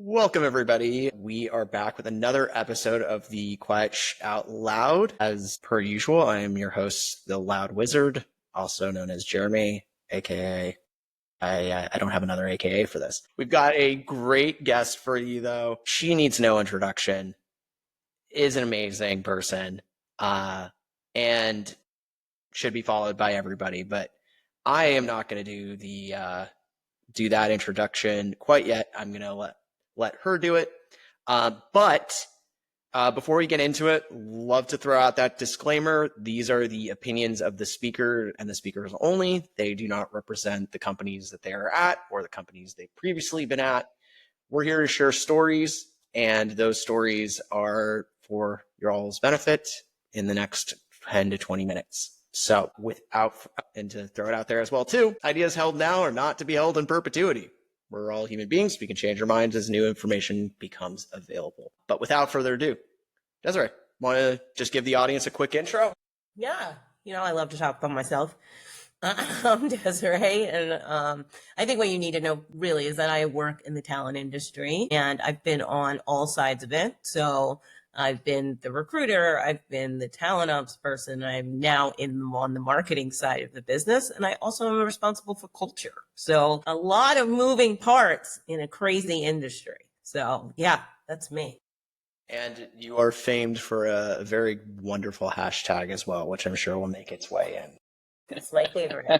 Welcome, everybody. We are back with another episode of the Quiet Out Loud. As per usual, I am your host, the Loud Wizard, also known as Jeremy, aka I don't have another AKA for this. We've got a great guest for you, though. She needs no introduction. Is an amazing person, and should be followed by everybody. But I am not going to do that introduction quite yet. I'm going to let her do it. But before we get into it, love to throw out that disclaimer. These are the opinions of the speaker and the speakers only. They do not represent the companies that they are at or the companies they've previously been at. We're here to share stories, and those stories are for your all's benefit in the next 10 to 20 minutes. So and to throw it out there as well too, ideas held now are not to be held in perpetuity. We're all human beings. We can change our minds as new information becomes available. But without further ado, Desiree, want to just give the audience a quick intro? Yeah, I love to talk about myself. I'm Desiree, and I think what you need to know really is that I work in the talent industry, and I've been on all sides of it. So I've been the recruiter, I've been the talent ops person, I'm now on the marketing side of the business, and I also am responsible for culture. So a lot of moving parts in a crazy industry. So yeah, that's me. And you are famed for a very wonderful hashtag as well, which I'm sure will make its way in. It's my favorite. Which is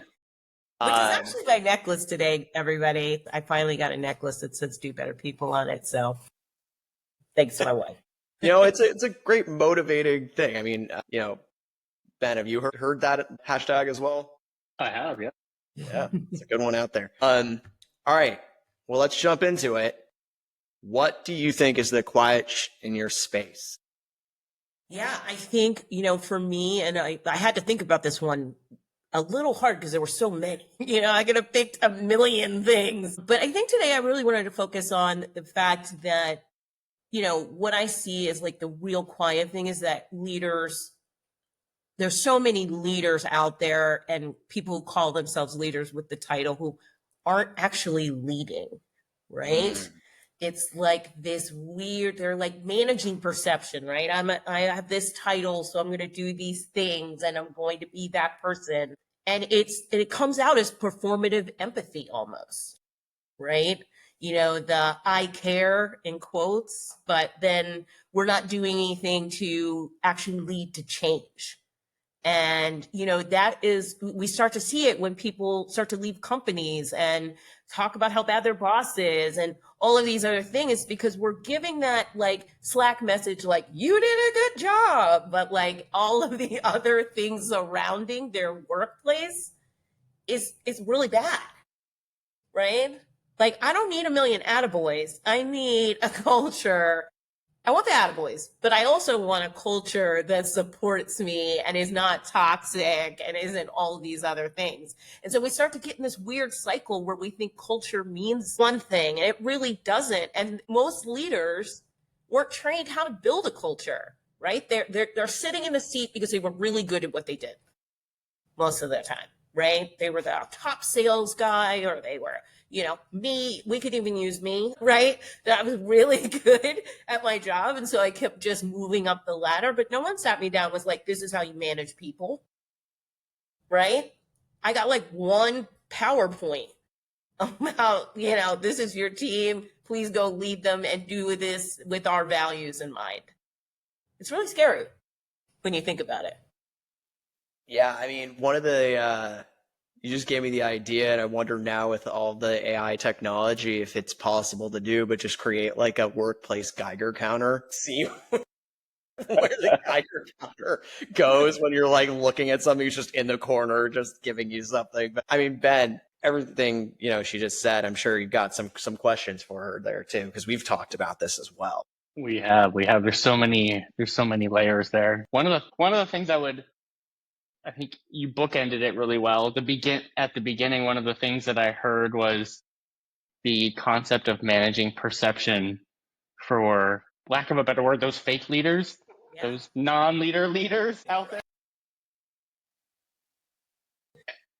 actually my necklace today, everybody. I finally got a necklace that says "Do Better People" on it. So thanks to my wife. It's a great motivating thing. I mean, Ben, have you heard that hashtag as well? I have, yeah. Yeah, it's a good one out there. All right. Well, let's jump into it. What do you think is the quiet in your space? Yeah, I think, for me, and I had to think about this one a little hard because there were so many. I could have picked a million things. But I think today I really wanted to focus on the fact that, what I see is like the real quiet thing is that there's so many leaders out there and people who call themselves leaders with the title who aren't actually leading, right? It's like this weird, they're like managing perception, right? I have this title, so I'm going to do these things and I'm going to be that person. And it comes out as performative empathy almost, right? The I care in quotes, but then we're not doing anything to actually lead to change. And, we start to see it when people start to leave companies and talk about how bad their boss is and all of these other things, because we're giving that like Slack message, like you did a good job, but like all of the other things surrounding their workplace is really bad, right? Like, I don't need a million attaboys. I need a culture. I want the attaboys, but I also want a culture that supports me and is not toxic and isn't all these other things. And so we start to get in this weird cycle where we think culture means one thing and it really doesn't. And most leaders weren't trained how to build a culture, right? They're sitting in a seat because they were really good at what they did most of the time, right? They were the top sales guy, or they were, me. We could even use me, right? That I was really good at my job. And so I kept just moving up the ladder, but no one sat me down and was like, this is how you manage people, right? I got like one PowerPoint about, this is your team. Please go lead them and do this with our values in mind. It's really scary when you think about it. Yeah, I mean, one of the you just gave me the idea, and I wonder now with all the AI technology if it's possible to do, but just create like a workplace Geiger counter. See where the Geiger counter goes when you're like looking at something who's just in the corner, just giving you something. But I mean, Ben, everything she just said, I'm sure you've got some questions for her there too, because we've talked about this as well. We have. There's so many layers there. One of the things I think you bookended it really well. At the beginning, one of the things that I heard was the concept of managing perception, for lack of a better word, those fake leaders, those non-leader leaders out there.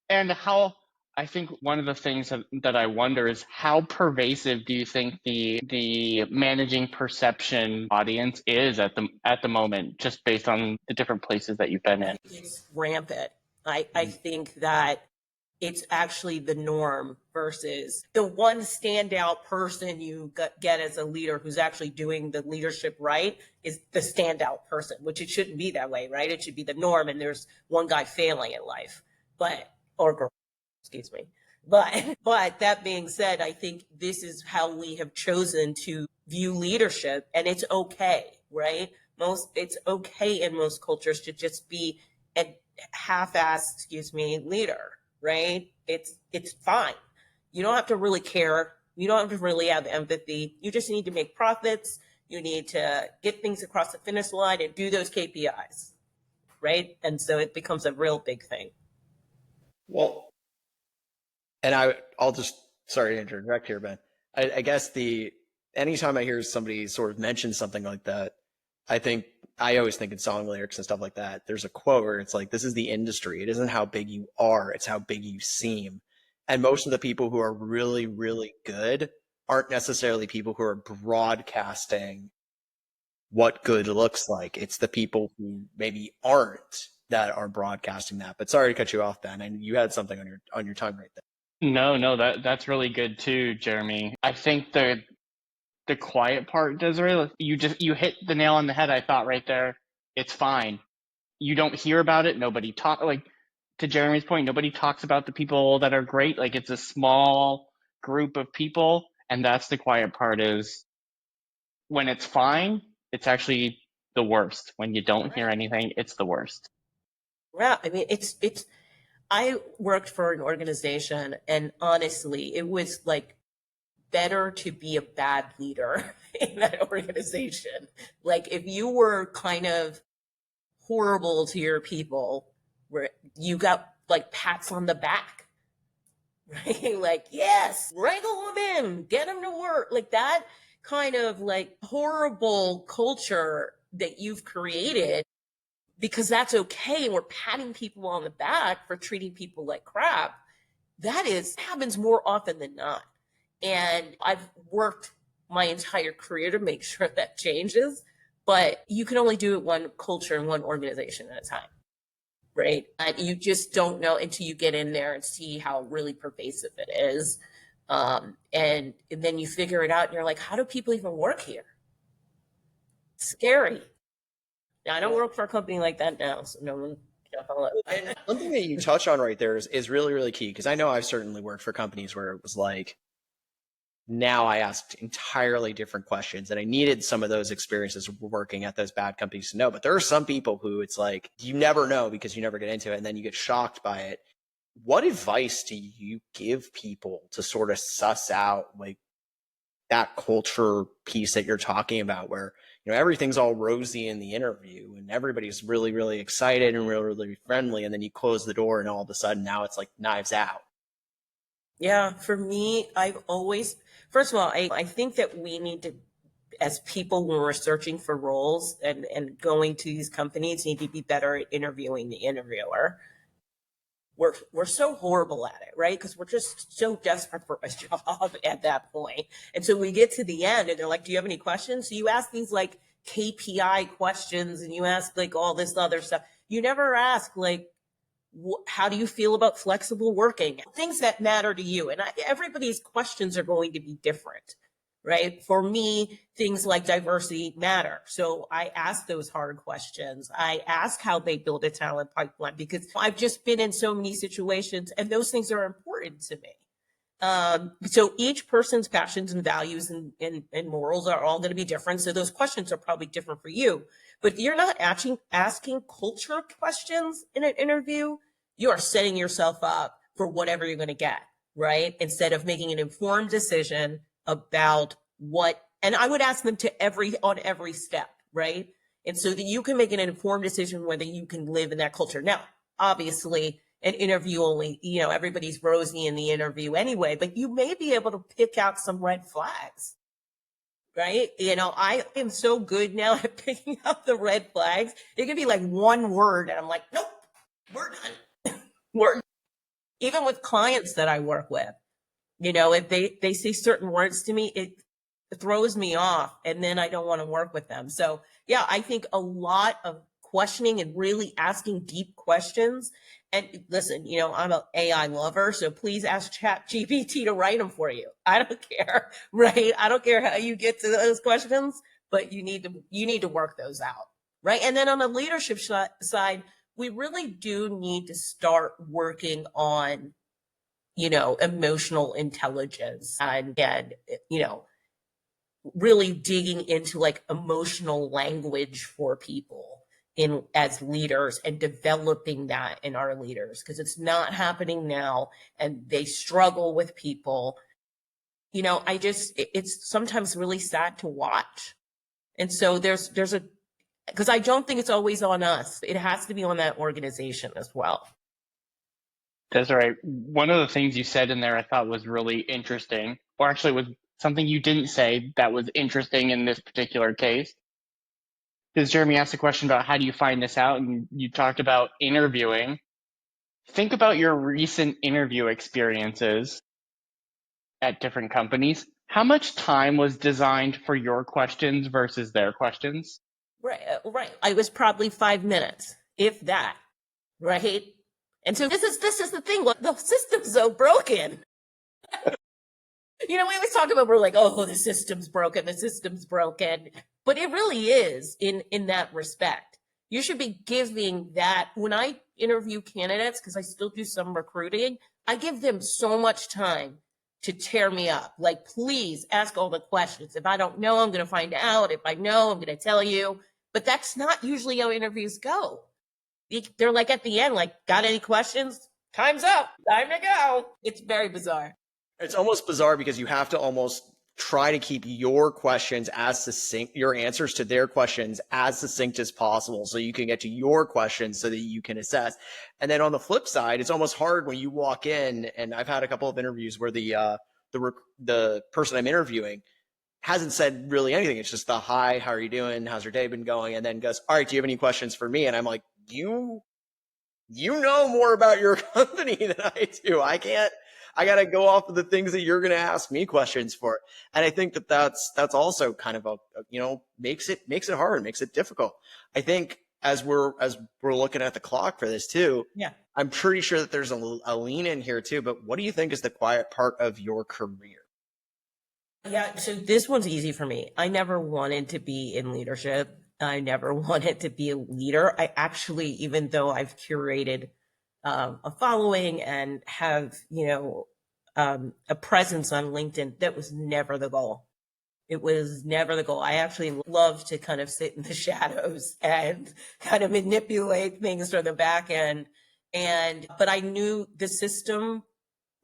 And how I think one of the things that I wonder is how pervasive do you think the managing perception audience is at the moment, just based on the different places that you've been in? It's rampant. I think that it's actually the norm versus the one standout person you get as a leader who's actually doing the leadership right is the standout person, which it shouldn't be that way, right? It should be the norm, and there's one guy failing in life, or girl, excuse me. But that being said, I think this is how we have chosen to view leadership, and it's okay, right? It's okay in most cultures to just be a half-assed, leader, right? It's fine. You don't have to really care. You don't have to really have empathy. You just need to make profits. You need to get things across the finish line and do those KPIs, right? And so it becomes a real big thing. Well, and I'll just, sorry to interject here, Ben. I guess anytime I hear somebody sort of mention something like that, I always think in song lyrics and stuff like that, there's a quote where it's like, this is the industry. It isn't how big you are, it's how big you seem. And most of the people who are really, really good aren't necessarily people who are broadcasting what good looks like. It's the people who maybe aren't that are broadcasting that. But sorry to cut you off, Ben. And you had something on your tongue right there. No, that's really good too, Jeremy. I think the quiet part, Desiree, you hit the nail on the head. I thought right there. It's fine. You don't hear about it. Nobody to Jeremy's point, nobody talks about the people that are great. Like, it's a small group of people, and that's the quiet part. Is when it's fine, it's actually the worst. When you don't hear anything, it's the worst. Yeah, I mean, it's. I worked for an organization, and honestly, it was like better to be a bad leader in that organization. Like, if you were kind of horrible to your people, where you got like pats on the back, right? Like, yes, wrangle them in, get them to work, like that kind of like horrible culture that you've created, because that's okay. And we're patting people on the back for treating people like crap. Happens more often than not. And I've worked my entire career to make sure that changes, but you can only do it one culture and one organization at a time, right? And you just don't know until you get in there and see how really pervasive it is. And then you figure it out and you're like, how do people even work here? It's scary. Now, I don't work for a company like that now, so no one can follow it. And one thing that you touch on right there is really, really key, because I know I've certainly worked for companies where it was like, now I asked entirely different questions, and I needed some of those experiences working at those bad companies to know. But there are some people who it's like, you never know because you never get into it, and then you get shocked by it. What advice do you give people to sort of suss out like that culture piece that you're talking about, where everything's all rosy in the interview and everybody's really, really excited and really, really friendly, and then you close the door and all of a sudden now it's like knives out? Yeah, for me, first of all, I think that we need to, as people, when we're searching for roles and going to these companies, need to be better at interviewing the interviewer. We're so horrible at it, right? Because we're just so desperate for a job at that point. And so we get to the end and they're like, do you have any questions? So you ask these like KPI questions and you ask like all this other stuff. You never ask like, how do you feel about flexible working? Things that matter to you. And everybody's questions are going to be different, right? For me, things like diversity matter. So I ask those hard questions. I ask how they build a talent pipeline, because I've just been in so many situations and those things are important to me. So each person's passions and values and morals are all going to be different. So those questions are probably different for you. But if you're not asking culture questions in an interview, you are setting yourself up for whatever you're going to get, right? Instead of making an informed decision about and I would ask them on every step, right? And so that you can make an informed decision whether you can live in that culture. Now, obviously, an interview only, everybody's rosy in the interview anyway, but you may be able to pick out some red flags, right? I am so good now at picking up the red flags. It could be like one word and I'm like, nope, we're done. even with clients that I work with, if they say certain words to me, it throws me off, and then I don't want to work with them. So yeah, I think a lot of questioning and really asking deep questions. And listen, I'm an AI lover, so please ask Chat GPT to write them for you. I don't care, right? I don't care how you get to those questions, but you need to work those out, right? And then on the leadership side, we really do need to start working on, emotional intelligence and really digging into like emotional language for people as leaders and developing that in our leaders, because it's not happening now and they struggle with people. It's sometimes really sad to watch. And so because I don't think it's always on us. It has to be on that organization as well. Desiree, one of the things you said in there I thought was really interesting, or actually was something you didn't say that was interesting in this particular case. Because Jeremy asked a question about how do you find this out, and you talked about interviewing. Think about your recent interview experiences at different companies. How much time was designed for your questions versus their questions? Right. I was probably 5 minutes, if that, right? And so this is the thing. The system's so broken. We always talk about, we're like, oh, the system's broken. But it really is in that respect. You should be giving that. When I interview candidates, because I still do some recruiting, I give them so much time to tear me up. Like, please ask all the questions. If I don't know, I'm going to find out. If I know, I'm going to tell you. But that's not usually how interviews go. They're like at the end, like, got any questions? Time's up. Time to go. It's very bizarre. It's almost bizarre because you have to almost try to keep your questions as succinct, your answers to their questions as succinct as possible, so you can get to your questions so that you can assess. And then on the flip side, it's almost hard when you walk in, and I've had a couple of interviews where the person I'm interviewing hasn't said really anything. It's just the hi, how are you doing? How's your day been going? And then goes, all right, do you have any questions for me? And I'm like, you know more about your company than I do. I got to go off of the things that you're going to ask me questions for. And I think that's also kind of makes it hard, makes it difficult. I think as we're looking at the clock for this too, yeah, I'm pretty sure that there's a lean in here too, but what do you think is the quiet part of your career? Yeah, so this one's easy for me. I never wanted to be in leadership. I never wanted to be a leader. I actually, even though I've curated a following and have, a presence on LinkedIn, that was never the goal. It was never the goal. I actually love to kind of sit in the shadows and kind of manipulate things from the back end. But I knew the system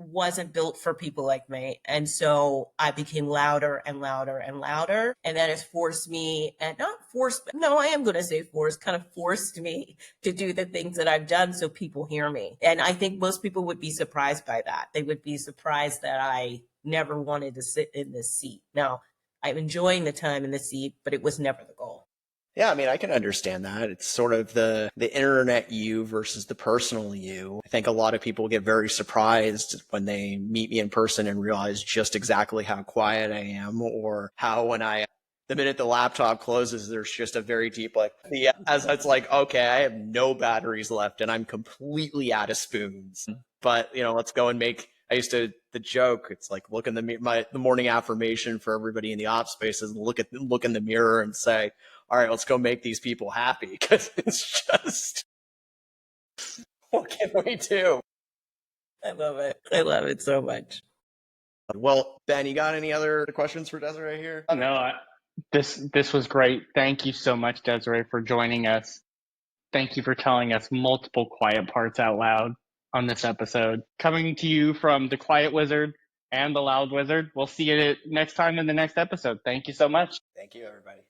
wasn't built for people like me. And so I became louder and louder and louder. And that has forced me, and not forced, but no, I am going to say forced, kind of forced me to do the things that I've done so people hear me. And I think most people would be surprised by that. They would be surprised that I never wanted to sit in this seat. Now, I'm enjoying the time in the seat, but it was never the goal. Yeah, I mean, I can understand that. It's sort of the internet you versus the personal you. I think a lot of people get very surprised when they meet me in person and realize just exactly how quiet I am, or how the minute the laptop closes, there's just a very deep, as it's like, okay, I have no batteries left and I'm completely out of spoons. But, let's go and the joke, it's like, look in the morning affirmation for everybody in the ops spaces, look in the mirror and say, all right, let's go make these people happy, because it's just, what can we do? I love it. I love it so much. Well, Ben, you got any other questions for Desiree here? No, this was great. Thank you so much, Desiree, for joining us. Thank you for telling us multiple quiet parts out loud on this episode. Coming to you from the Quiet Wizard and the Loud Wizard. We'll see you next time in the next episode. Thank you so much. Thank you, everybody.